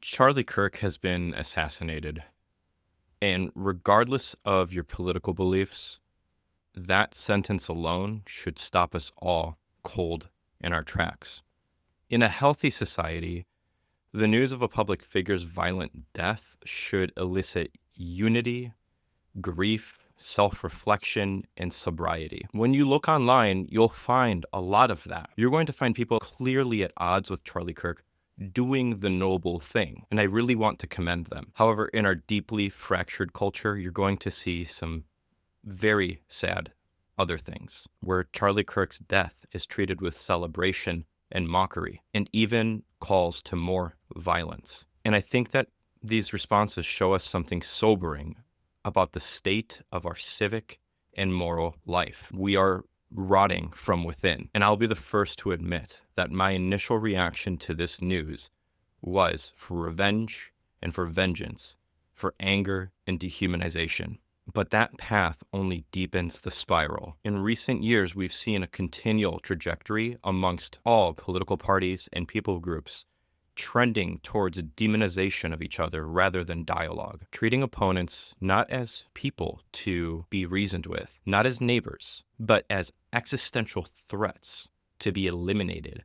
Charlie Kirk has been assassinated, and regardless of your political beliefs, that sentence alone should stop us all cold in our tracks. In a healthy society, the news of a public figure's violent death should elicit unity, grief, self-reflection, and sobriety. When you look online, you'll find a lot of that. You're going to find people clearly at odds with Charlie Kirk doing the noble thing, and I really want to commend them. However, in our deeply fractured culture, you're going to see some very sad other things, where Charlie Kirk's death is treated with celebration and mockery, and even calls to more violence. And I think that these responses show us something sobering about the state of our civic and moral life. We are rotting from within. And I'll be the first to admit that my initial reaction to this news was for revenge and for vengeance, for anger and dehumanization. But that path only deepens the spiral. In recent years, we've seen a continual trajectory amongst all political parties and people groups trending towards a demonization of each other rather than dialogue, treating opponents not as people to be reasoned with, not as neighbors, but as existential threats to be eliminated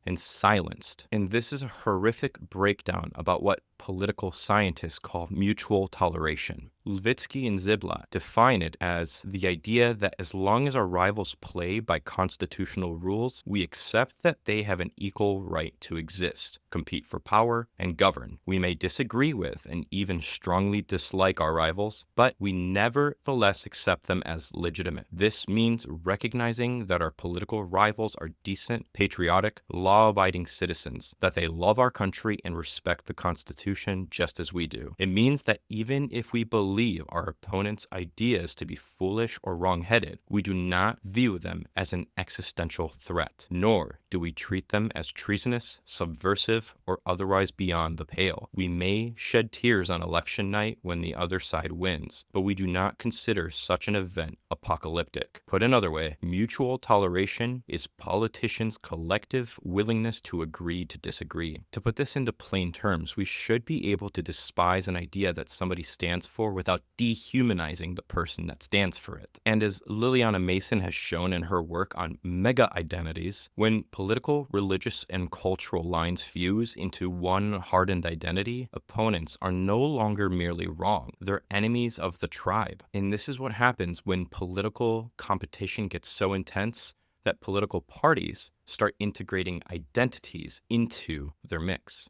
and silenced. And this is a horrific breakdown about what political scientists call mutual toleration. Levitsky and Ziblatt define it as the idea that as long as our rivals play by constitutional rules, we accept that they have an equal right to exist, compete for power, and govern. We may disagree with and even strongly dislike our rivals, but we nevertheless accept them as legitimate. This means recognizing that our political rivals are decent, patriotic, law-abiding citizens, that they love our country and respect the Constitution just as we do. It means that even if we believe our opponent's ideas to be foolish or wrong-headed, we do not view them as an existential threat, nor do we treat them as treasonous, subversive, or otherwise beyond the pale. We may shed tears on election night when the other side wins, but we do not consider such an event apocalyptic. Put another way, mutual toleration is politicians' collective willingness to agree to disagree. To put this into plain terms, we should be able to despise an idea that somebody stands for without dehumanizing the person that stands for it. And as Liliana Mason has shown in her work on mega-identities, when political, religious, and cultural lines fuse into one hardened identity, opponents are no longer merely wrong. They're enemies of the tribe. And this is what happens when political competition gets so intense that political parties start integrating identities into their mix.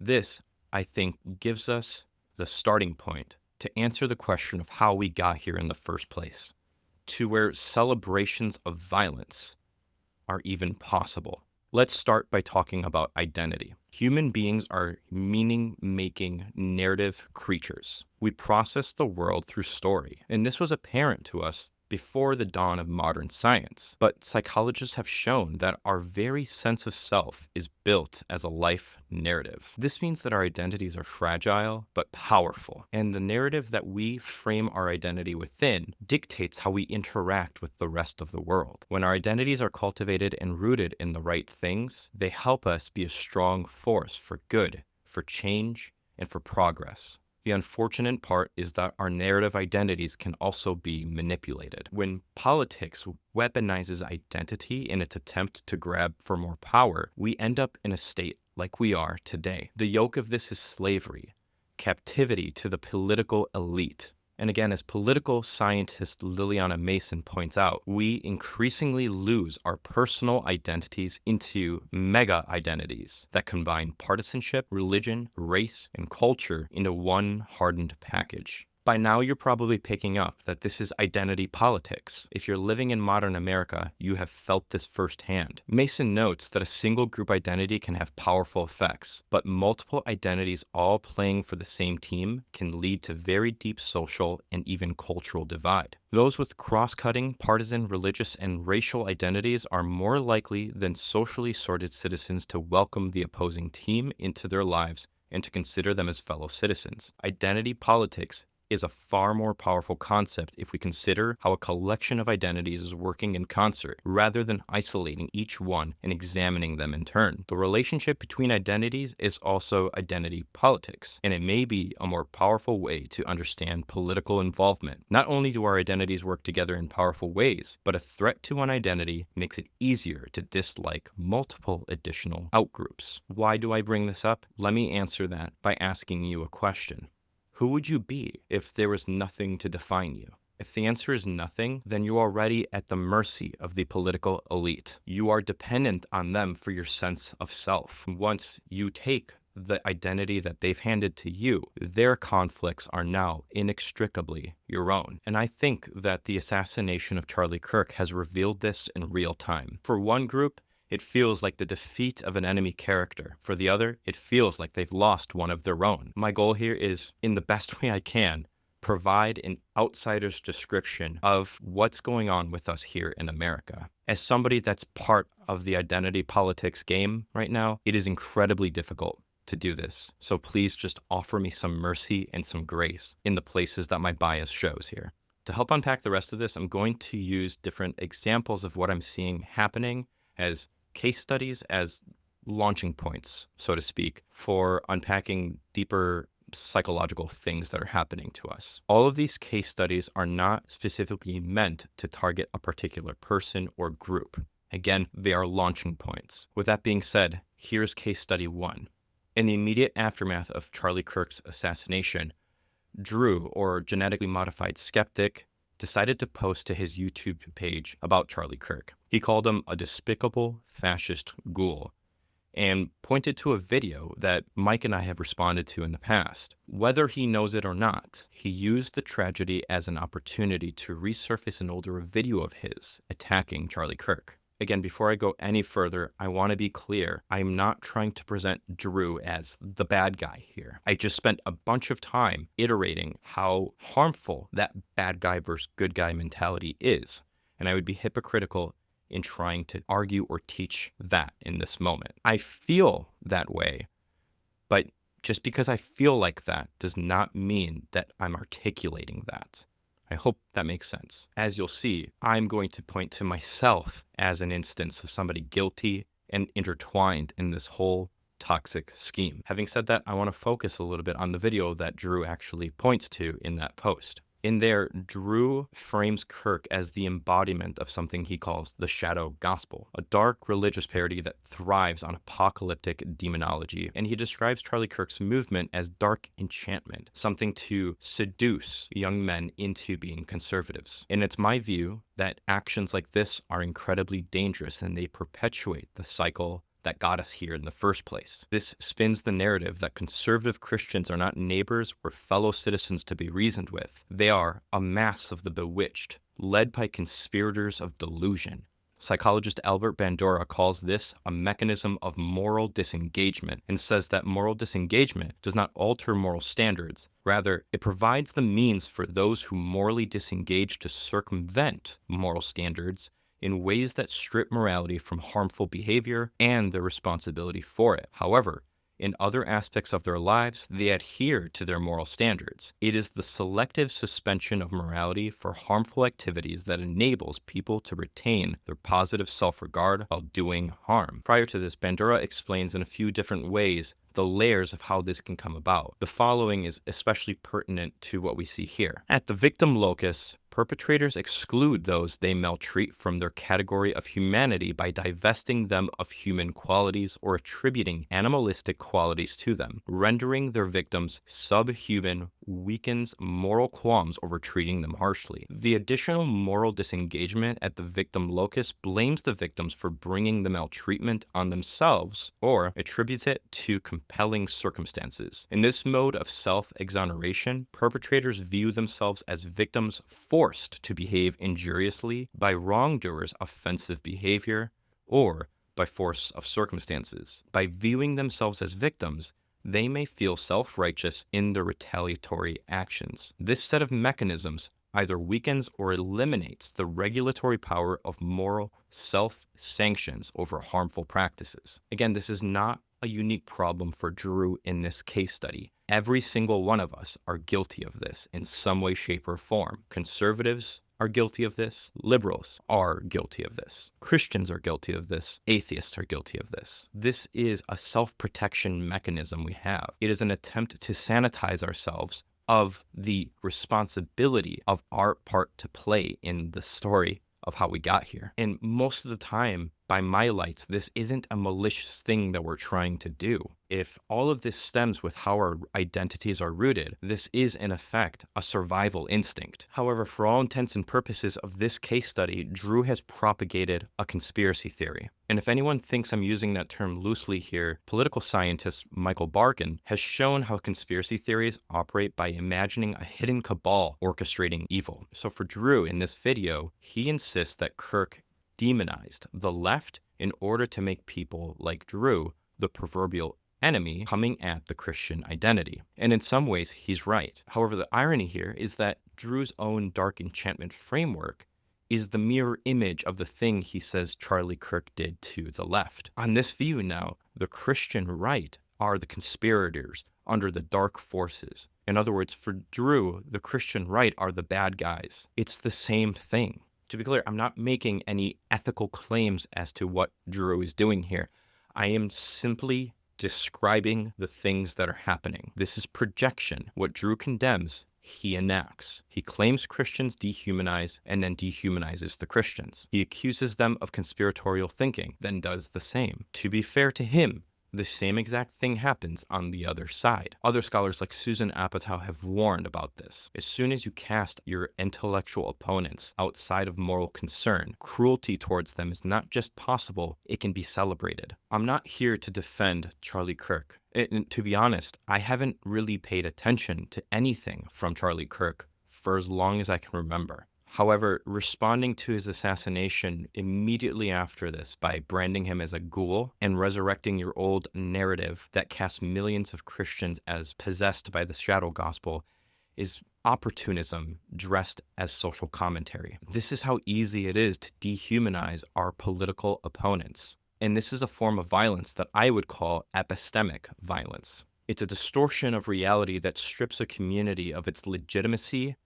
This, I think, gives us the starting point to answer the question of how we got here in the first place, to where celebrations of violence are even possible. Let's start by talking about identity. Human beings are meaning-making narrative creatures. We process the world through story, and this was apparent to us before the dawn of modern science. But psychologists have shown that our very sense of self is built as a life narrative. This means that our identities are fragile but powerful, and the narrative that we frame our identity within dictates how we interact with the rest of the world. When our identities are cultivated and rooted in the right things, they help us be a strong force for good, for change, and for progress. The unfortunate part is that our narrative identities can also be manipulated. When politics weaponizes identity in its attempt to grab for more power, we end up in a state like we are today. The yoke of this is slavery, captivity to the political elite. And again, as political scientist Liliana Mason points out, we increasingly lose our personal identities into mega-identities that combine partisanship, religion, race, and culture into one hardened package. By now, you're probably picking up that this is identity politics. If you're living in modern America, you have felt this firsthand. Mason notes that a single group identity can have powerful effects, but multiple identities all playing for the same team can lead to very deep social and even cultural divide. Those with cross-cutting, partisan, religious, and racial identities are more likely than socially sorted citizens to welcome the opposing team into their lives and to consider them as fellow citizens. Identity politics is a far more powerful concept if we consider how a collection of identities is working in concert, rather than isolating each one and examining them in turn. The relationship between identities is also identity politics, and it may be a more powerful way to understand political involvement. Not only do our identities work together in powerful ways, but a threat to one identity makes it easier to dislike multiple additional outgroups. Why do I bring this up? Let me answer that by asking you a question. Who would you be if there was nothing to define you? If the answer is nothing, then you're already at the mercy of the political elite. You are dependent on them for your sense of self. Once you take the identity that they've handed to you, their conflicts are now inextricably your own. And I think that the assassination of Charlie Kirk has revealed this in real time. For one group, it feels like the defeat of an enemy character. For the other, it feels like they've lost one of their own. My goal here is, in the best way I can, provide an outsider's description of what's going on with us here in America. As somebody that's part of the identity politics game right now, it is incredibly difficult to do this. So please just offer me some mercy and some grace in the places that my bias shows here. To help unpack the rest of this, I'm going to use different examples of what I'm seeing happening as case studies, as launching points, so to speak, for unpacking deeper psychological things that are happening to us. All of these case studies are not specifically meant to target a particular person or group. Again, they are launching points. With that being said, here's case study 1. In the immediate aftermath of Charlie Kirk's assassination, Drew, or genetically modified skeptic, decided to post to his YouTube page about Charlie Kirk. He called him a despicable fascist ghoul and pointed to a video that Mike and I have responded to in the past. Whether he knows it or not, he used the tragedy as an opportunity to resurface an older video of his attacking Charlie Kirk. Again, before I go any further, I want to be clear. I'm not trying to present Drew as the bad guy here. I just spent a bunch of time iterating how harmful that bad guy versus good guy mentality is. And I would be hypocritical in trying to argue or teach that in this moment. I feel that way, but just because I feel like that does not mean that I'm articulating that. I hope that makes sense. As you'll see, I'm going to point to myself as an instance of somebody guilty and intertwined in this whole toxic scheme. Having said that, I want to focus a little bit on the video that Drew actually points to in that post. In there, Drew frames Kirk as the embodiment of something he calls the shadow gospel, a dark religious parody that thrives on apocalyptic demonology. And he describes Charlie Kirk's movement as dark enchantment, something to seduce young men into being conservatives. And it's my view that actions like this are incredibly dangerous and they perpetuate the cycle that got us here in the first place. This spins the narrative that conservative Christians are not neighbors or fellow citizens to be reasoned with. They are a mass of the bewitched, led by conspirators of delusion. Psychologist Albert Bandura calls this a mechanism of moral disengagement and says that moral disengagement does not alter moral standards. Rather, it provides the means for those who morally disengage to circumvent moral standards in ways that strip morality from harmful behavior and their responsibility for it. However, in other aspects of their lives, they adhere to their moral standards. It is the selective suspension of morality for harmful activities that enables people to retain their positive self-regard while doing harm. Prior to this, Bandura explains in a few different ways the layers of how this can come about. The following is especially pertinent to what we see here. At the victim locus, perpetrators exclude those they maltreat from their category of humanity by divesting them of human qualities or attributing animalistic qualities to them. Rendering their victims subhuman weakens moral qualms over treating them harshly. The additional moral disengagement at the victim locus blames the victims for bringing the maltreatment on themselves or attributes it to compelling circumstances. In this mode of self-exoneration, perpetrators view themselves as victims forced to behave injuriously by wrongdoers' offensive behavior or by force of circumstances. By viewing themselves as victims, they may feel self-righteous in their retaliatory actions. This set of mechanisms either weakens or eliminates the regulatory power of moral self-sanctions over harmful practices. Again, this is not a unique problem for Drew in this case study. Every single one of us are guilty of this in some way, shape, or form. Conservatives are guilty of this. Liberals are guilty of this. Christians are guilty of this. Atheists are guilty of this. This is a self-protection mechanism we have. It is an attempt to sanitize ourselves of the responsibility of our part to play in the story of how we got here. And most of the time, by my lights, this isn't a malicious thing that we're trying to do. If all of this stems with how our identities are rooted, this is in effect a survival instinct. However, for all intents and purposes of this case study, Drew has propagated a conspiracy theory. And if anyone thinks I'm using that term loosely here, political scientist Michael Barkin has shown how conspiracy theories operate by imagining a hidden cabal orchestrating evil. So for Drew in this video, he insists that Kirk demonized the left in order to make people like Drew the proverbial enemy coming at the Christian identity. And in some ways, he's right. However, the irony here is that Drew's own dark enchantment framework is the mirror image of the thing he says Charlie Kirk did to the left. On this view now, the Christian right are the conspirators under the dark forces. In other words, for Drew, the Christian right are the bad guys. It's the same thing. To be clear, I'm not making any ethical claims as to what Drew is doing here. I am simply describing the things that are happening. This is projection. What Drew condemns, he enacts. He claims Christians dehumanize and then dehumanizes the Christians. He accuses them of conspiratorial thinking, then does the same. To be fair to him, the same exact thing happens on the other side. Other scholars like Susan Apatow have warned about this. As soon as you cast your intellectual opponents outside of moral concern, cruelty towards them is not just possible, it can be celebrated. I'm not here to defend Charlie Kirk. And to be honest, I haven't really paid attention to anything from Charlie Kirk for as long as I can remember. However, responding to his assassination immediately after this by branding him as a ghoul and resurrecting your old narrative that casts millions of Christians as possessed by the shadow gospel is opportunism dressed as social commentary. This is how easy it is to dehumanize our political opponents. And this is a form of violence that I would call epistemic violence. It's a distortion of reality that strips a community of its legitimacy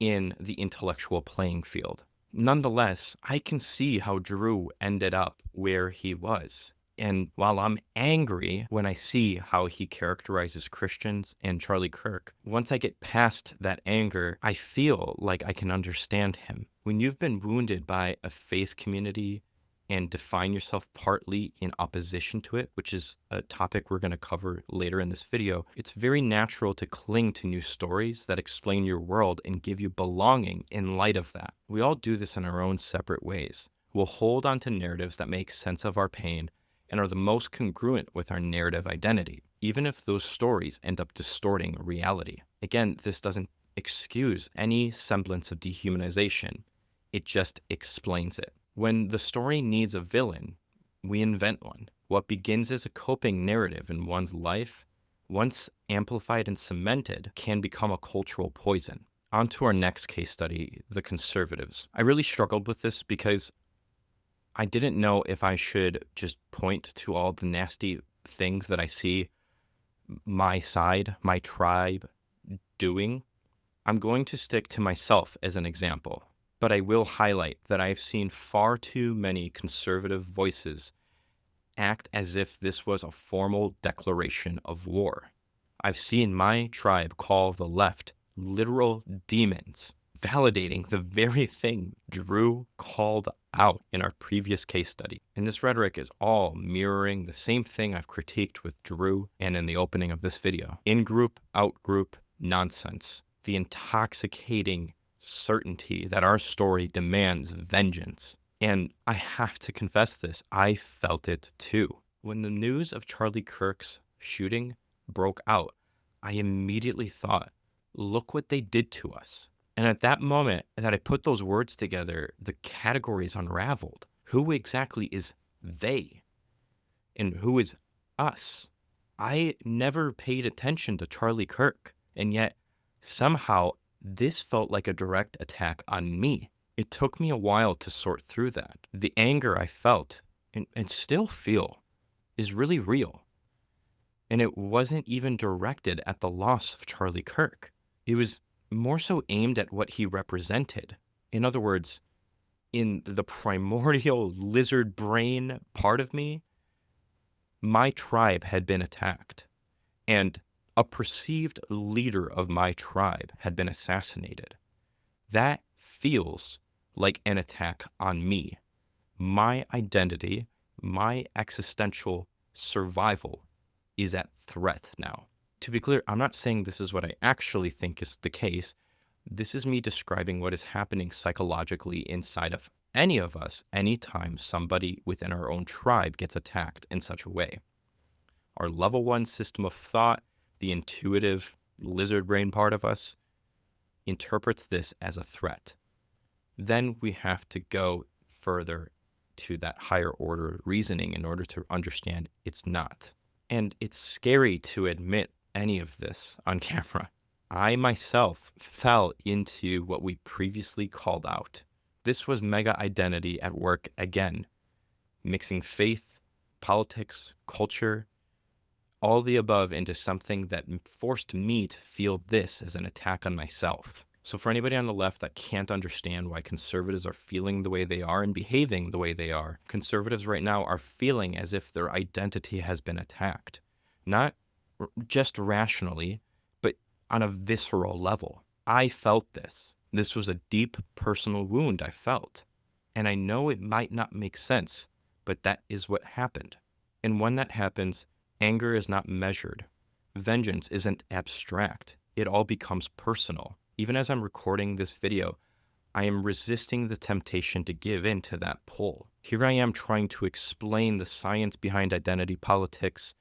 in the intellectual playing field. Nonetheless, I can see how Drew ended up where he was. And while I'm angry when I see how he characterizes Christians and Charlie Kirk, once I get past that anger, I feel like I can understand him. When you've been wounded by a faith community and define yourself partly in opposition to it, which is a topic we're going to cover later in this video, it's very natural to cling to new stories that explain your world and give you belonging in light of that. We all do this in our own separate ways. We'll hold on to narratives that make sense of our pain and are the most congruent with our narrative identity, even if those stories end up distorting reality. Again, this doesn't excuse any semblance of dehumanization. It just explains it. When the story needs a villain, we invent one. What begins as a coping narrative in one's life, once amplified and cemented, can become a cultural poison. On to our next case study, the conservatives. I really struggled with this because I didn't know if I should just point to all the nasty things that I see my side, my tribe doing. I'm going to stick to myself as an example. But I will highlight that I've seen far too many conservative voices act as if this was a formal declaration of war. I've seen my tribe call the left literal demons, validating the very thing Drew called out in our previous case study. And this rhetoric is all mirroring the same thing I've critiqued with Drew and in the opening of this video. In-group, out-group nonsense. The intoxicating certainty that our story demands vengeance. And I have to confess this, I felt it too. When the news of Charlie Kirk's shooting broke out, I immediately thought, look what they did to us. And at that moment that I put those words together, the categories unraveled. Who exactly is they? And who is us? I never paid attention to Charlie Kirk, and yet somehow this felt like a direct attack on me. It took me a while to sort through that. The anger I felt, and still feel, is really real. And it wasn't even directed at the loss of Charlie Kirk. It was more so aimed at what he represented. In other words, in the primordial lizard brain part of me, my tribe had been attacked, and a perceived leader of my tribe had been assassinated. That feels like an attack on me. My identity, my existential survival is at threat now. To be clear, I'm not saying this is what I actually think is the case. This is me describing what is happening psychologically inside of any of us anytime somebody within our own tribe gets attacked in such a way. Our level 1 system of thought, the intuitive lizard brain part of us, interprets this as a threat. Then we have to go further to that higher order reasoning in order to understand it's not. And it's scary to admit any of this on camera. I myself fell into what we previously called out. This was mega identity at work again, mixing faith, politics, culture, all the above into something that forced me to feel this as an attack on myself. So for anybody on the left that can't understand why conservatives are feeling the way they are and behaving the way they are, conservatives right now are feeling as if their identity has been attacked. Not just rationally, but on a visceral level. I felt this. This was a deep personal wound I felt. And I know it might not make sense, but that is what happened. And when that happens, anger is not measured. Vengeance isn't abstract. It all becomes personal. Even as I'm recording this video, I am resisting the temptation to give in to that pull. Here I am trying to explain the science behind identity politics.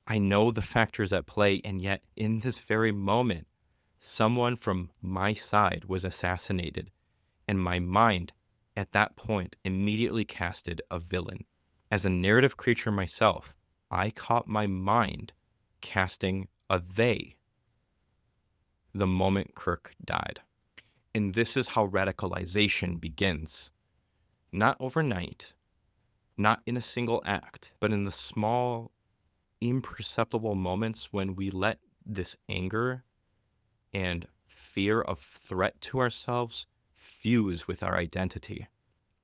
I know the factors at play, and yet in this very moment, someone from my side was assassinated, and my mind, at that point, immediately casted a villain. As a narrative creature myself, I caught my mind casting a they the moment Kirk died. And this is how radicalization begins. Not overnight, not in a single act, but in the small, imperceptible moments when we let this anger and fear of threat to ourselves fuse with our identity.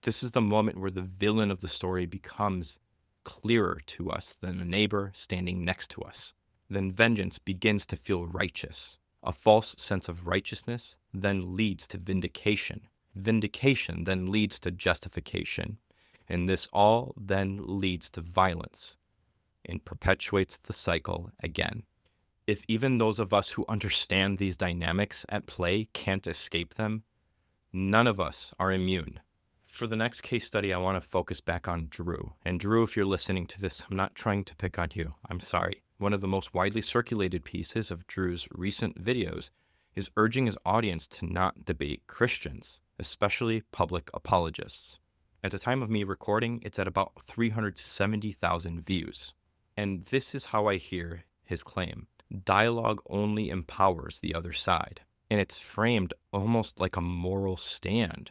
This is the moment where the villain of the story becomes clearer to us than a neighbor standing next to us. Then vengeance begins to feel righteous. A false sense of righteousness then leads to vindication. Vindication then leads to justification. And this all then leads to violence and perpetuates the cycle again. If even those of us who understand these dynamics at play can't escape them, none of us are immune. For the next case study, I want to focus back on Drew. And Drew, if you're listening to this, I'm not trying to pick on you. I'm sorry. One of the most widely circulated pieces of Drew's recent videos is urging his audience to not debate Christians, especially public apologists. At the time of me recording, it's at about 370,000 views. And this is how I hear his claim. Dialogue only empowers the other side. And it's framed almost like a moral stand.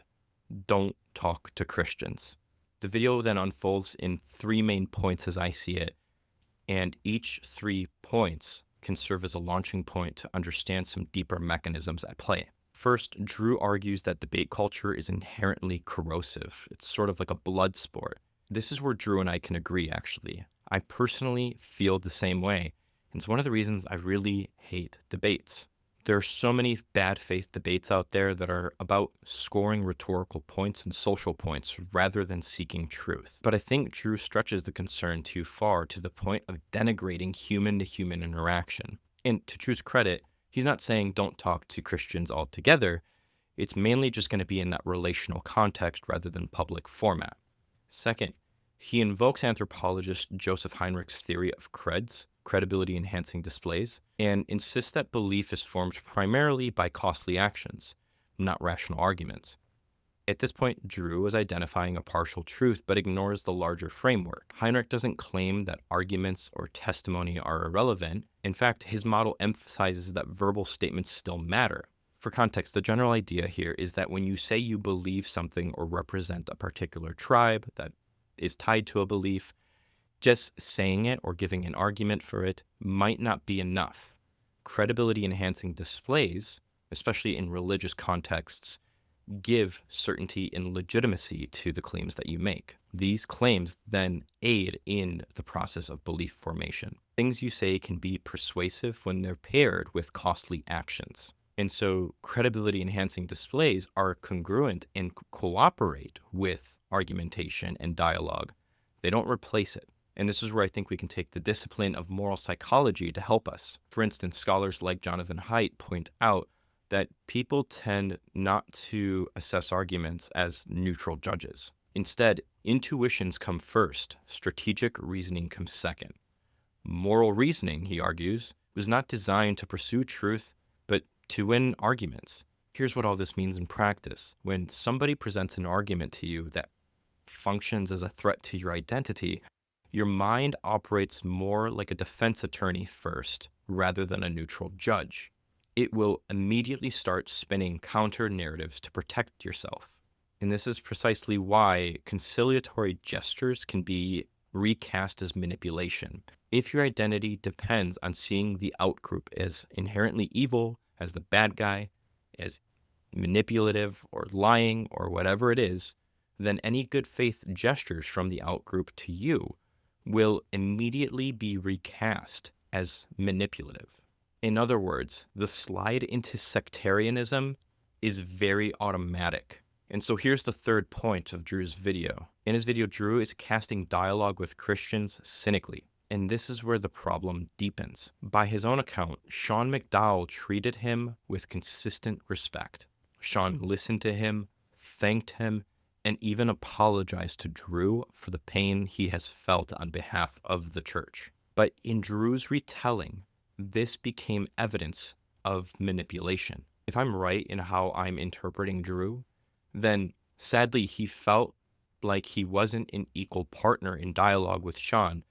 Don't talk to Christians. The video then unfolds in 3 main points as I see it, and each 3 points can serve as a launching point to understand some deeper mechanisms at play. First, Drew argues that debate culture is inherently corrosive. It's sort of like a blood sport. This is where Drew and I can agree, actually. I personally feel the same way, and it's one of the reasons I really hate debates. There are so many bad faith debates out there that are about scoring rhetorical points and social points rather than seeking truth. But I think Drew stretches the concern too far to the point of denigrating human-to-human interaction. And to Drew's credit, he's not saying don't talk to Christians altogether. It's mainly just going to be in that relational context rather than public format. Second, he invokes anthropologist Joseph Heinrich's theory of creds, credibility-enhancing displays, and insists that belief is formed primarily by costly actions, not rational arguments. At this point, Drew is identifying a partial truth but ignores the larger framework. Heinrich doesn't claim that arguments or testimony are irrelevant. In fact, his model emphasizes that verbal statements still matter. For context, the general idea here is that when you say you believe something or represent a particular tribe that is tied to a belief, Just saying it or giving an argument for it might not be enough. Credibility-enhancing displays, especially in religious contexts, give certainty and legitimacy to the claims that you make. These claims then aid in the process of belief formation. Things you say can be persuasive when they're paired with costly actions. And so credibility-enhancing displays are congruent and cooperate with argumentation and dialogue. They don't replace it. And this is where I think we can take the discipline of moral psychology to help us. For instance, scholars like Jonathan Haidt point out that people tend not to assess arguments as neutral judges. Instead, intuitions come first, strategic reasoning comes second. Moral reasoning, he argues, was not designed to pursue truth, but to win arguments. Here's what all this means in practice. When somebody presents an argument to you that functions as a threat to your identity, your mind operates more like a defense attorney first, rather than a neutral judge. It will immediately start spinning counter narratives to protect yourself. And this is precisely why conciliatory gestures can be recast as manipulation. If your identity depends on seeing the outgroup as inherently evil, as the bad guy, as manipulative or lying or whatever it is, then any good faith gestures from the outgroup to you will immediately be recast as manipulative. In other words, the slide into sectarianism is very automatic. And so here's the third point of Drew's video. In his video, Drew is casting dialogue with Christians cynically. And this is where the problem deepens. By his own account, Sean McDowell treated him with consistent respect. Sean listened to him, thanked him, and even apologized to Drew for the pain he has felt on behalf of the church. But in Drew's retelling, this became evidence of manipulation. If I'm right in how I'm interpreting Drew, then sadly he felt like he wasn't an equal partner in dialogue with Sean,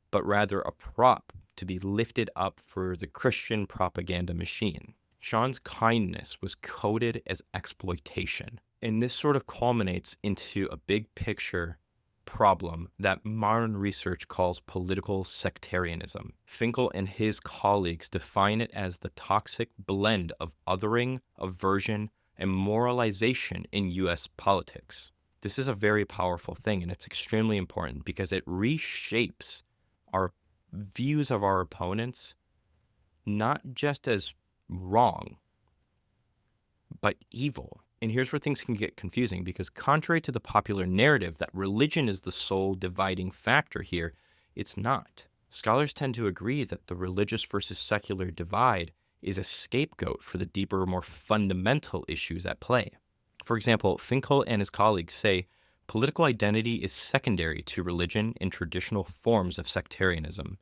but rather a prop to be lifted up for the Christian propaganda machine. Sean's kindness was coded as exploitation. And this sort of culminates into a big picture problem that modern research calls political sectarianism. Finkel and his colleagues define it as the toxic blend of othering, aversion, and moralization in U.S. politics. This is a very powerful thing, and it's extremely important because it reshapes our views of our opponents, not just as wrong, but evil. And here's where things can get confusing, because contrary to the popular narrative that religion is the sole dividing factor here, it's not. Scholars tend to agree that the religious versus secular divide is a scapegoat for the deeper, more fundamental issues at play. For example, Finkel and his colleagues say political identity is secondary to religion in traditional forms of sectarianism,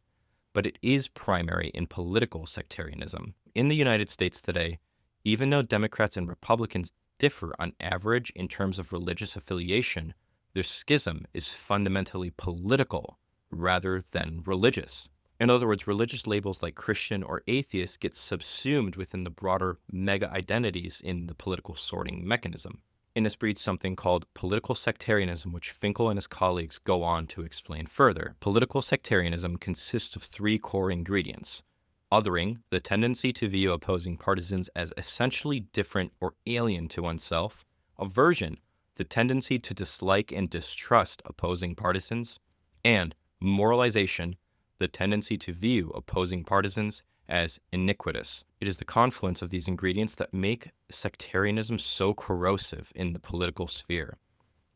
but it is primary in political sectarianism. In the United States today, even though Democrats and Republicans differ on average in terms of religious affiliation, their schism is fundamentally political rather than religious. In other words, religious labels like Christian or atheist get subsumed within the broader mega-identities in the political sorting mechanism. And this breeds something called political sectarianism, which Finkel and his colleagues go on to explain further. Political sectarianism consists of three core ingredients: othering, the tendency to view opposing partisans as essentially different or alien to oneself; aversion, the tendency to dislike and distrust opposing partisans; and moralization, the tendency to view opposing partisans as iniquitous. It is the confluence of these ingredients that make sectarianism so corrosive in the political sphere.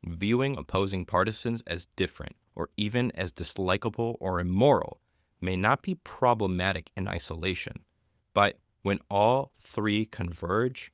Viewing opposing partisans as different, or even as dislikable or immoral, may not be problematic in isolation, but when all three converge,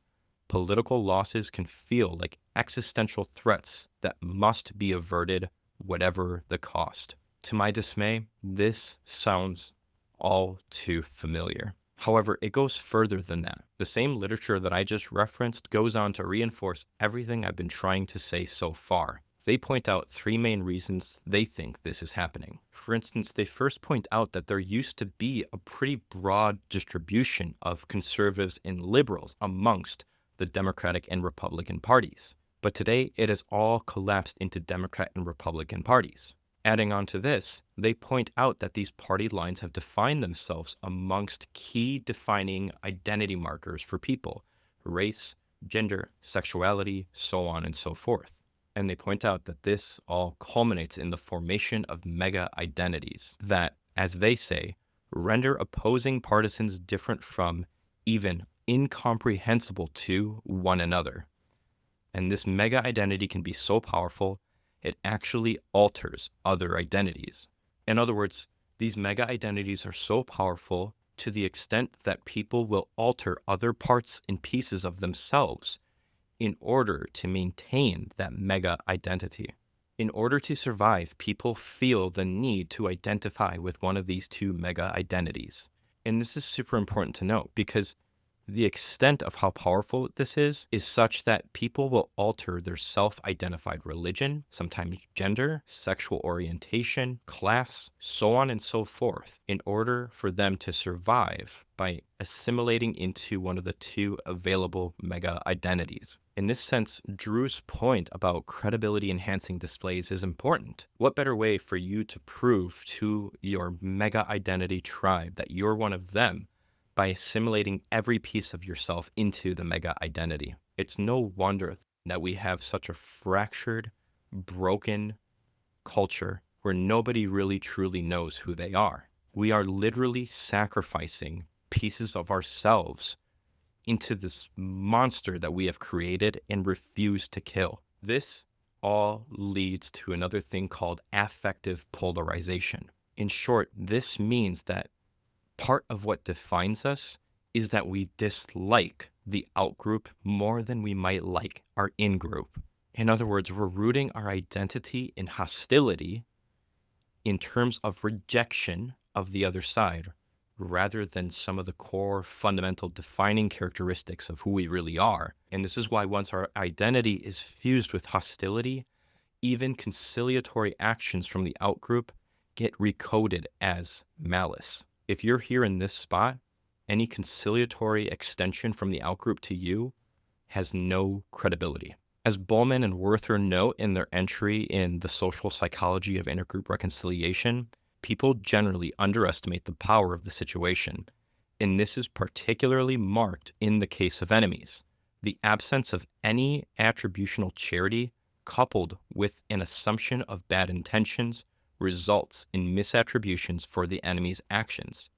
political losses can feel like existential threats that must be averted, whatever the cost. To my dismay, this sounds all too familiar. However, it goes further than that. The same literature that I just referenced goes on to reinforce everything I've been trying to say so far. They point out three main reasons they think this is happening. For instance, they first point out that there used to be a pretty broad distribution of conservatives and liberals amongst the Democratic and Republican parties. But today, it has all collapsed into Democrat and Republican parties. Adding on to this, they point out that these party lines have defined themselves amongst key defining identity markers for people: race, gender, sexuality, so on and so forth. And they point out that this all culminates in the formation of mega identities that, as they say, render opposing partisans different from, even incomprehensible to, one another. And this mega identity can be so powerful, it actually alters other identities. In other words, these mega identities are so powerful to the extent that people will alter other parts and pieces of themselves in order to maintain that mega identity. In order to survive, people feel the need to identify with one of these two mega identities. And this is super important to note because the extent of how powerful this is such that people will alter their self-identified religion, sometimes gender, sexual orientation, class, so on and so forth, in order for them to survive by assimilating into one of the two available mega identities. In this sense, Drew's point about credibility-enhancing displays is important. What better way for you to prove to your mega identity tribe that you're one of them by assimilating every piece of yourself into the mega identity? It's no wonder that we have such a fractured, broken culture where nobody really truly knows who they are. We are literally sacrificing pieces of ourselves into this monster that we have created and refuse to kill. This all leads to another thing called affective polarization. In short, this means that part of what defines us is that we dislike the outgroup more than we might like our in-group. In other words, we're rooting our identity in hostility in terms of rejection of the other side, rather than some of the core fundamental defining characteristics of who we really are. And this is why once our identity is fused with hostility, even conciliatory actions from the outgroup get recoded as malice. If you're here in this spot, any conciliatory extension from the outgroup to you has no credibility. As Bowman and Werther note in their entry in The Social Psychology of Intergroup Reconciliation, people generally underestimate the power of the situation, and this is particularly marked in the case of enemies. The absence of any attributional charity, coupled with an assumption of bad intentions, results in misattributions for the enemy's actions.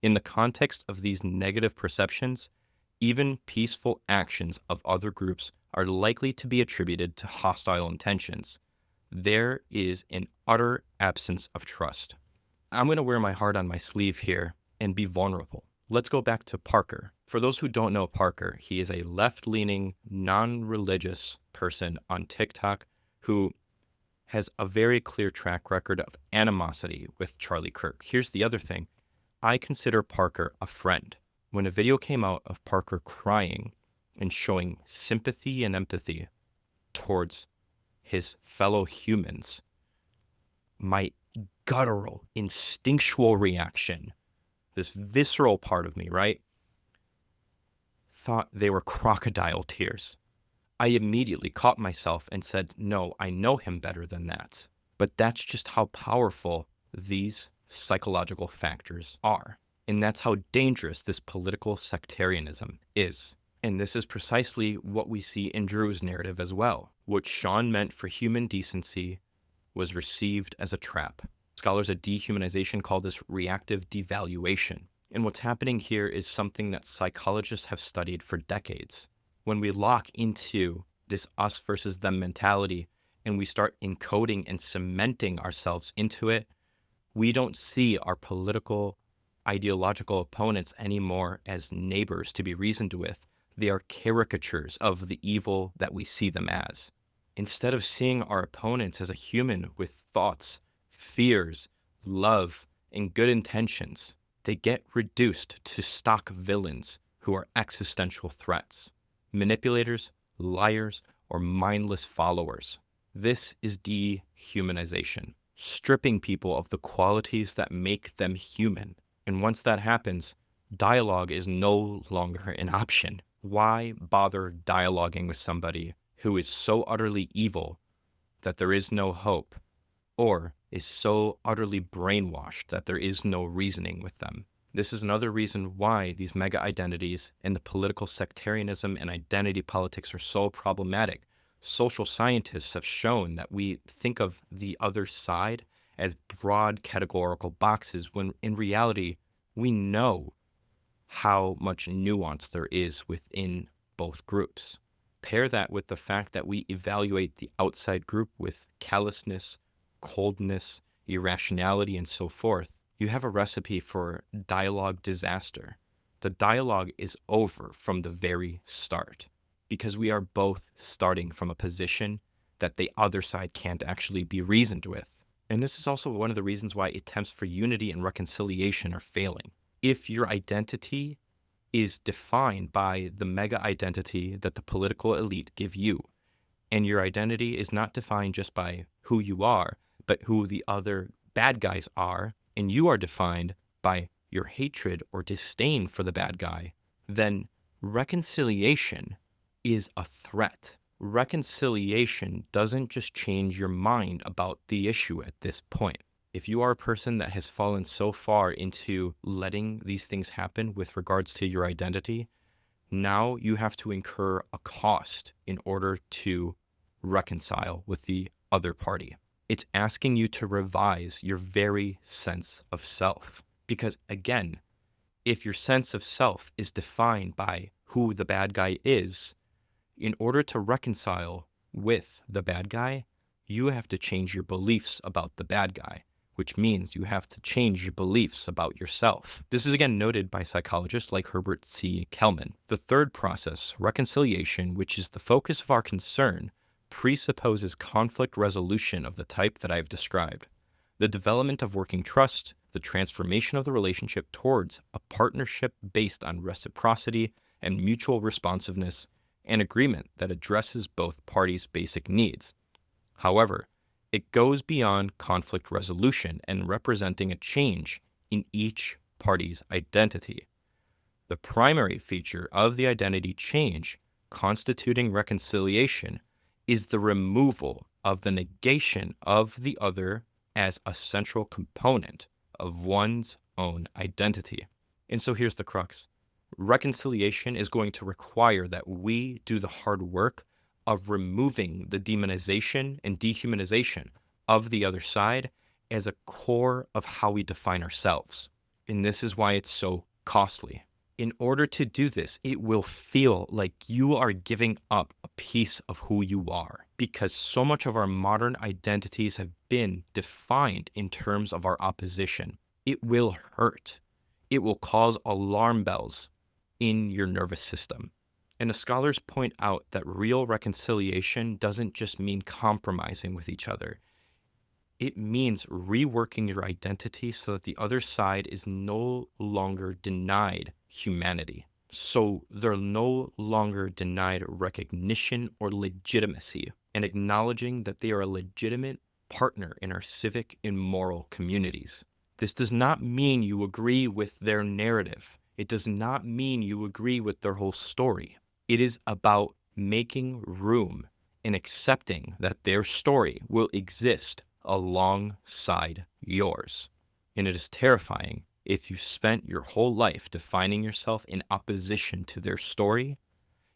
In the context of these negative perceptions, even peaceful actions of other groups are likely to be attributed to hostile intentions. There is an utter absence of trust. I'm going to wear my heart on my sleeve here and be vulnerable. Let's go back to Parker. For those who don't know Parker, he is a left-leaning, non-religious person on TikTok who has a very clear track record of animosity with Charlie Kirk. Here's the other thing. I consider Parker a friend. When a video came out of Parker crying and showing sympathy and empathy towards his fellow humans, my guttural, instinctual reaction, this visceral part of me, right, thought they were crocodile tears. I immediately caught myself and said, no, I know him better than that. But that's just how powerful these psychological factors are. And that's how dangerous this political sectarianism is. And this is precisely what we see in Drew's narrative as well. What Sean meant for human decency was received as a trap. Scholars of dehumanization call this reactive devaluation. And what's happening here is something that psychologists have studied for decades. When we lock into this us versus them mentality and we start encoding and cementing ourselves into it, we don't see our political, ideological opponents anymore as neighbors to be reasoned with. They are caricatures of the evil that we see them as. Instead of seeing our opponents as a human with thoughts, fears, love, and good intentions, they get reduced to stock villains who are existential threats, manipulators, liars, or mindless followers. This is dehumanization, stripping people of the qualities that make them human. And once that happens, dialogue is no longer an option. Why bother dialoguing with somebody who is so utterly evil that there is no hope? Or is so utterly brainwashed that there is no reasoning with them. This is another reason why these mega identities and the political sectarianism and identity politics are so problematic. Social scientists have shown that we think of the other side as broad categorical boxes when in reality, we know how much nuance there is within both groups. Pair that with the fact that we evaluate the outside group with callousness, coldness, irrationality, and so forth, you have a recipe for dialogue disaster. The dialogue is over from the very start because we are both starting from a position that the other side can't actually be reasoned with. And this is also one of the reasons why attempts for unity and reconciliation are failing. If your identity is defined by the mega identity that the political elite give you, and your identity is not defined just by who you are, but who the other bad guys are, and you are defined by your hatred or disdain for the bad guy, then reconciliation is a threat. Reconciliation doesn't just change your mind about the issue at this point. If you are a person that has fallen so far into letting these things happen with regards to your identity, now you have to incur a cost in order to reconcile with the other party. It's asking you to revise your very sense of self. Because again, if your sense of self is defined by who the bad guy is, in order to reconcile with the bad guy, you have to change your beliefs about the bad guy, which means you have to change your beliefs about yourself. This is again noted by psychologists like Herbert C. Kellman. The third process, reconciliation, which is the focus of our concern, presupposes conflict resolution of the type that I've described. The development of working trust, the transformation of the relationship towards a partnership based on reciprocity and mutual responsiveness, and agreement that addresses both parties' basic needs. However, it goes beyond conflict resolution and representing a change in each party's identity. The primary feature of the identity change constituting reconciliation is the removal of the negation of the other as a central component of one's own identity. And so here's the crux. Reconciliation is going to require that we do the hard work of removing the demonization and dehumanization of the other side as a core of how we define ourselves. And this is why it's so costly. In order to do this, it will feel like you are giving up a piece of who you are, because so much of our modern identities have been defined in terms of our opposition. It will hurt. It will cause alarm bells in your nervous system. And the scholars point out that real reconciliation doesn't just mean compromising with each other. It means reworking your identity so that the other side is no longer denied humanity. So they're no longer denied recognition or legitimacy, and acknowledging that they are a legitimate partner in our civic and moral communities. This does not mean you agree with their narrative. It does not mean you agree with their whole story. It is about making room and accepting that their story will exist alongside yours. And it is terrifying if you spent your whole life defining yourself in opposition to their story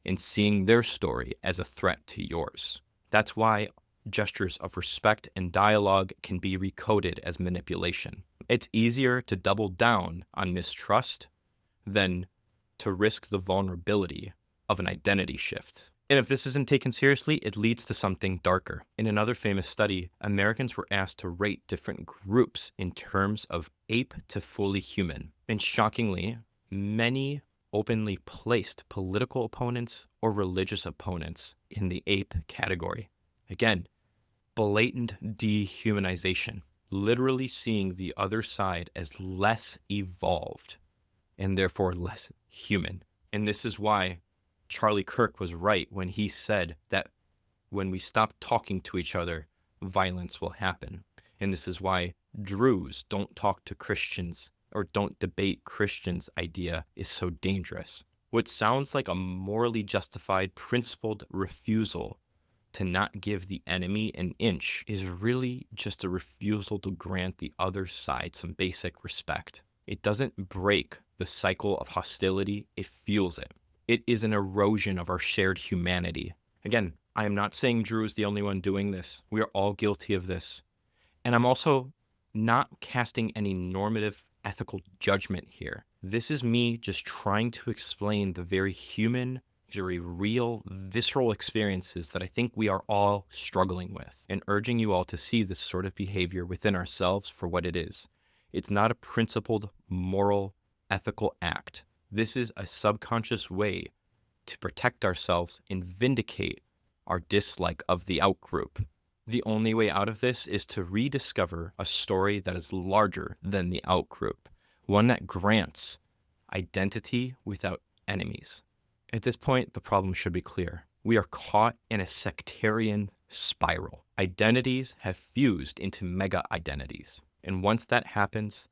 and seeing their story as a threat to yours. That's why gestures of respect and dialogue can be recoded as manipulation. It's easier to double down on mistrust than to risk the vulnerability of an identity shift. And if this isn't taken seriously, it leads to something darker. In another famous study, Americans were asked to rate different groups in terms of ape to fully human. And shockingly, many openly placed political opponents or religious opponents in the ape category. Again, blatant dehumanization, literally seeing the other side as less evolved and therefore less human. And this is why Charlie Kirk was right when he said that when we stop talking to each other, violence will happen. And this is why Druze don't talk to Christians or don't debate Christians idea is so dangerous. What sounds like a morally justified, principled refusal To not give the enemy an inch is really just a refusal to grant the other side some basic respect. It doesn't break the cycle of hostility, it fuels it. It is an erosion of our shared humanity. Again, I am not saying Drew is the only one doing this. We are all guilty of this. And I'm also not casting any normative ethical judgment here. This is me just trying to explain the very human, very real, visceral experiences that I think we are all struggling with, and urging you all to see this sort of behavior within ourselves for what it is. It's not a principled, moral, ethical act. This is a subconscious way to protect ourselves and vindicate our dislike of the outgroup. The only way out of this is to rediscover a story that is larger than the outgroup, one that grants identity without enemies. At this point, the problem should be clear. We are caught in a sectarian spiral. Identities have fused into mega-identities. And once that happens,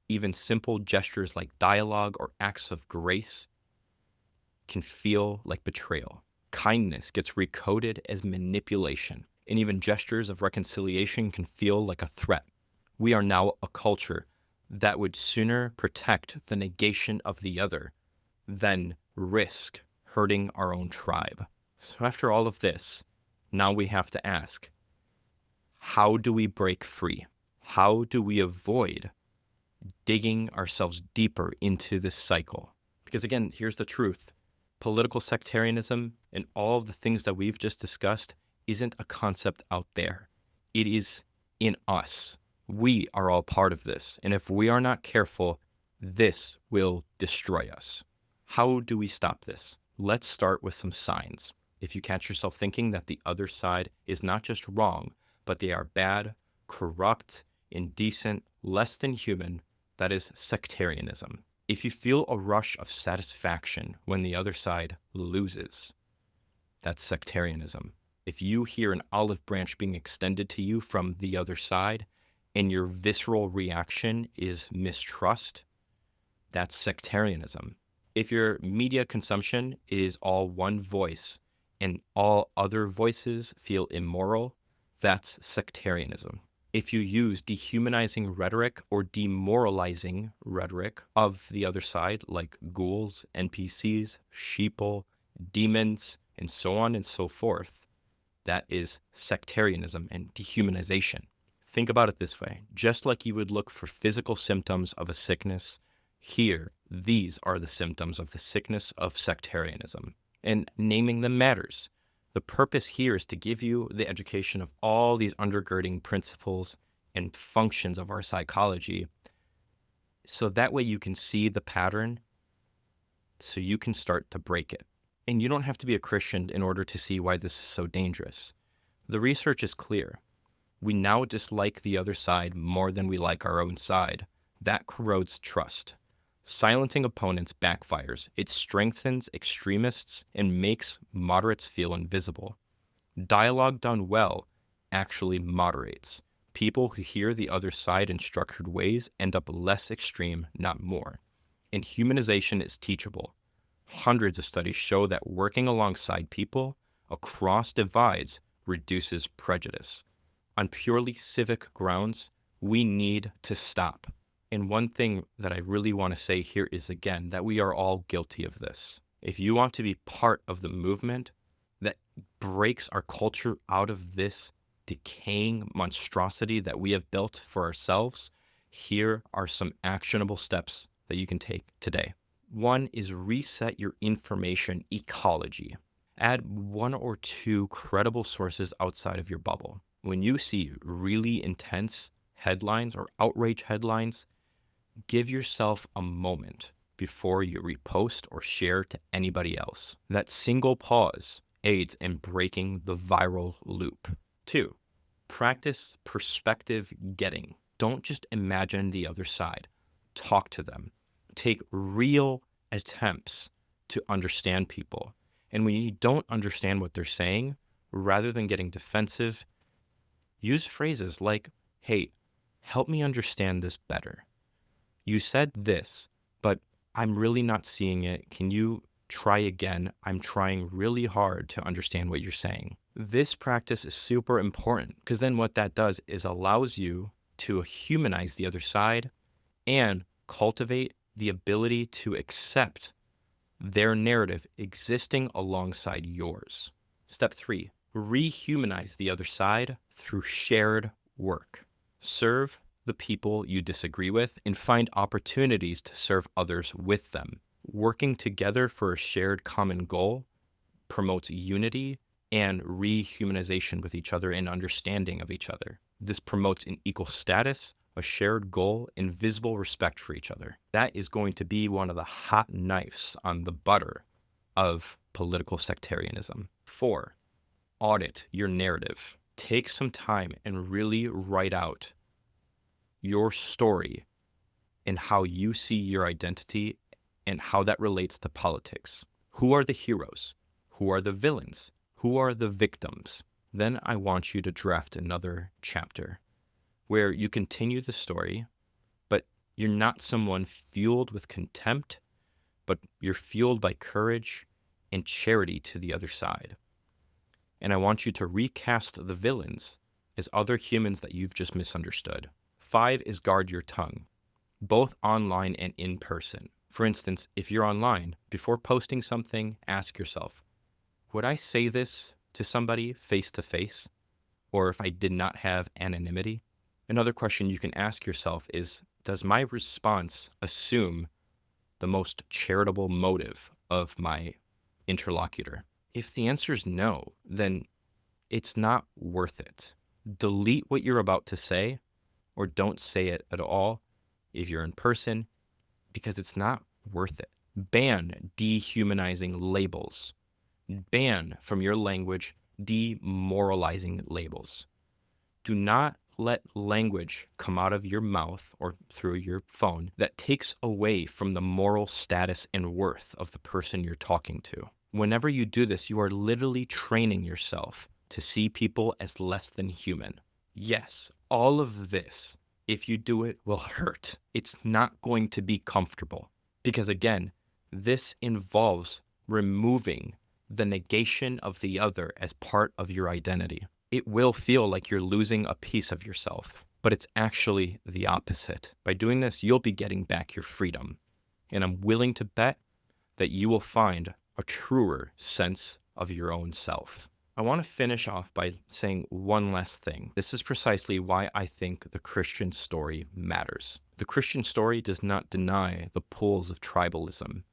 even simple gestures like dialogue or acts of grace can feel like betrayal. Kindness gets recoded as manipulation, and even gestures of reconciliation can feel like a threat. We are now a culture that would sooner protect the negation of the other than risk hurting our own tribe. So after all of this, now we have to ask, how do we break free? How do we avoid digging ourselves deeper into this cycle? Because again, here's the truth. Political sectarianism and all of the things that we've just discussed isn't a concept out there. It is in us. We are all part of this. And if we are not careful, this will destroy us. How do we stop this? Let's start with some signs. If you catch yourself thinking that the other side is not just wrong, but they are bad, corrupt, indecent, less than human, that is sectarianism. If you feel a rush of satisfaction when the other side loses, that's sectarianism. If you hear an olive branch being extended to you from the other side and your visceral reaction is mistrust, that's sectarianism. If your media consumption is all one voice and all other voices feel immoral, that's sectarianism. If you use dehumanizing rhetoric or demoralizing rhetoric of the other side, like ghouls, NPCs, sheeple, demons, and so on and so forth, that is sectarianism and dehumanization. Think about it this way. Just like you would look for physical symptoms of a sickness, here, these are the symptoms of the sickness of sectarianism. And naming them matters. The purpose here is to give you the education of all these undergirding principles and functions of our psychology, so that way you can see the pattern, so you can start to break it. And you don't have to be a Christian in order to see why this is so dangerous. The research is clear. We now dislike the other side more than we like our own side. That corrodes trust. Silencing opponents backfires. It strengthens extremists and makes moderates feel invisible. Dialogue done well actually moderates. People who hear the other side in structured ways end up less extreme, not more. And humanization is teachable. Hundreds of studies show that working alongside people across divides reduces prejudice. On purely civic grounds, we need to stop. And one thing that I really want to say here is, again, that we are all guilty of this. If you want to be part of the movement that breaks our culture out of this decaying monstrosity that we have built for ourselves, here are some actionable steps that you can take today. One is reset your information ecology. Add one or two credible sources outside of your bubble. When you see really intense headlines or outrage headlines, give yourself a moment before you repost or share to anybody else. That single pause aids in breaking the viral loop. 2, practice perspective getting. Don't just imagine the other side. Talk to them. Take real attempts to understand people. And when you don't understand what they're saying, rather than getting defensive, use phrases like, hey, help me understand this better. You said this, but I'm really not seeing it. Can you Try again. I'm trying really hard to understand what you're saying. This practice is super important because then what that does is allows you to humanize the other side and cultivate the ability to accept their narrative existing alongside yours. Step 3, rehumanize the other side through shared work. Serve the people you disagree with and find opportunities to serve others with them. Working together for a shared common goal promotes unity and rehumanization with each other and understanding of each other. This promotes an equal status, a shared goal, and visible respect for each other. That is going to be one of the hot knives on the butter of political sectarianism. 4, audit your narrative. Take some time and really write out your story and how you see your identity and how that relates to politics. Who are the heroes? Who are the villains? Who are the victims? Then I want you to draft another chapter where you continue the story, but you're not someone fueled with contempt, but you're fueled by courage and charity to the other side. And I want you to recast the villains as other humans that you've just misunderstood. 5 is guard your tongue, both online and in person. For instance, if you're online, before posting something, ask yourself, would I say this to somebody face to face? Or if I did not have anonymity? Another question you can ask yourself is, does my response assume the most charitable motive of my interlocutor? If the answer is no, then it's not worth it. Delete what you're about to say, or don't say it at all if you're in person, because it's not worth it. Ban dehumanizing labels. Ban from your language demoralizing labels. Do not let language come out of your mouth or through your phone that takes away from the moral status and worth of the person you're talking to. Whenever you do this, you are literally training yourself to see people as less than human. Yes, all of this, if you do it, will hurt. It's not going to be comfortable because, again, this involves removing the negation of the other as part of your identity. It will feel like you're losing a piece of yourself, but it's actually the opposite. By doing this, you'll be getting back your freedom. And I'm willing to bet that you will find a truer sense of your own self. I want to finish off by saying one last thing. This is precisely why I think the Christian story matters. The Christian story does not deny the pulls of tribalism.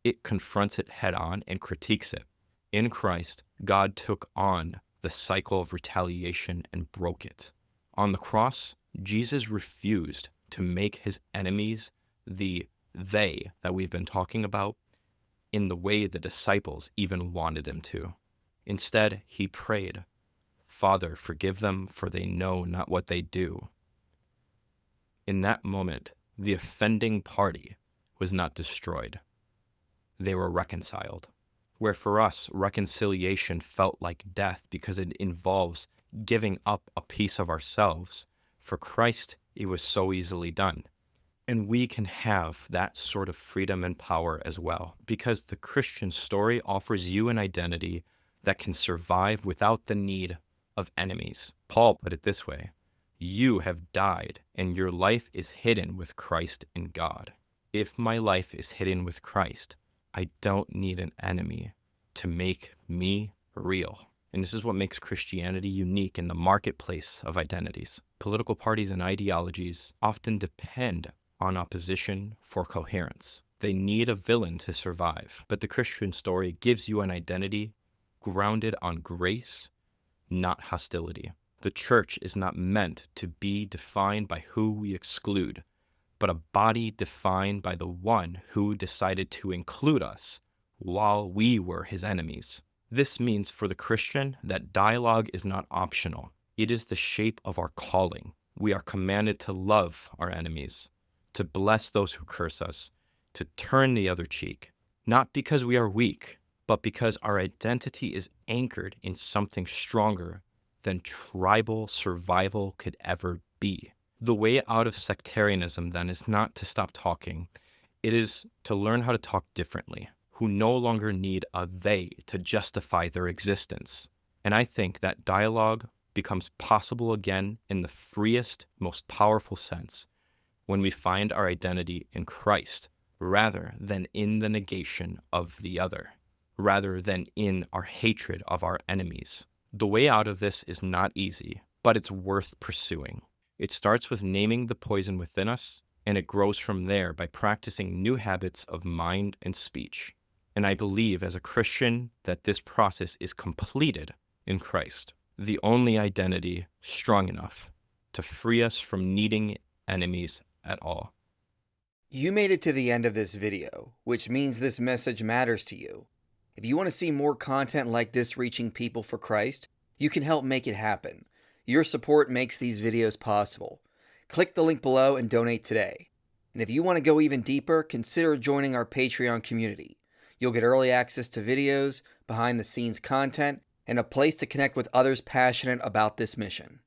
It confronts it head on and critiques it. In Christ, God took on the cycle of retaliation and broke it. On the cross, Jesus refused to make his enemies the they that we've been talking about in the way the disciples even wanted him to. Instead, he prayed, "Father, forgive them, for they know not what they do." In that moment, the offending party was not destroyed. They were reconciled. Where for us, reconciliation felt like death because it involves giving up a piece of ourselves, for Christ, it was so easily done. And we can have that sort of freedom and power as well, because the Christian story offers you an identity that can survive without the need of enemies. Paul put it this way, "You have died, and your life is hidden with Christ in God." If my life is hidden with Christ, I don't need an enemy to make me real. And this is what makes Christianity unique in the marketplace of identities. Political parties and ideologies often depend on opposition for coherence. They need a villain to survive. But the Christian story gives you an identity grounded on grace, not hostility. The church is not meant to be defined by who we exclude, but a body defined by the one who decided to include us while we were his enemies. This means for the Christian that dialogue is not optional. It is the shape of our calling. We are commanded to love our enemies, to bless those who curse us, to turn the other cheek, not because we are weak, but because our identity is anchored in something stronger than tribal survival could ever be. The way out of sectarianism, then, is not to stop talking. It is to learn how to talk differently. who no longer need a they to justify their existence. And I think that dialogue becomes possible again in the freest, most powerful sense when we find our identity in Christ rather than in the negation of the other, rather than in our hatred of our enemies. The way out of this is not easy, but it's worth pursuing. It starts with naming the poison within us, and it grows from there by practicing new habits of mind and speech. And I believe as a Christian that this process is completed in Christ, the only identity strong enough to free us from needing enemies at all. You made it to the end of this video, which means this message matters to you. If you want to see more content like this reaching people for Christ, you can help make it happen. Your support makes these videos possible. Click the link below and donate today. And if you want to go even deeper, consider joining our Patreon community. You'll get early access to videos, behind-the-scenes content, and a place to connect with others passionate about this mission.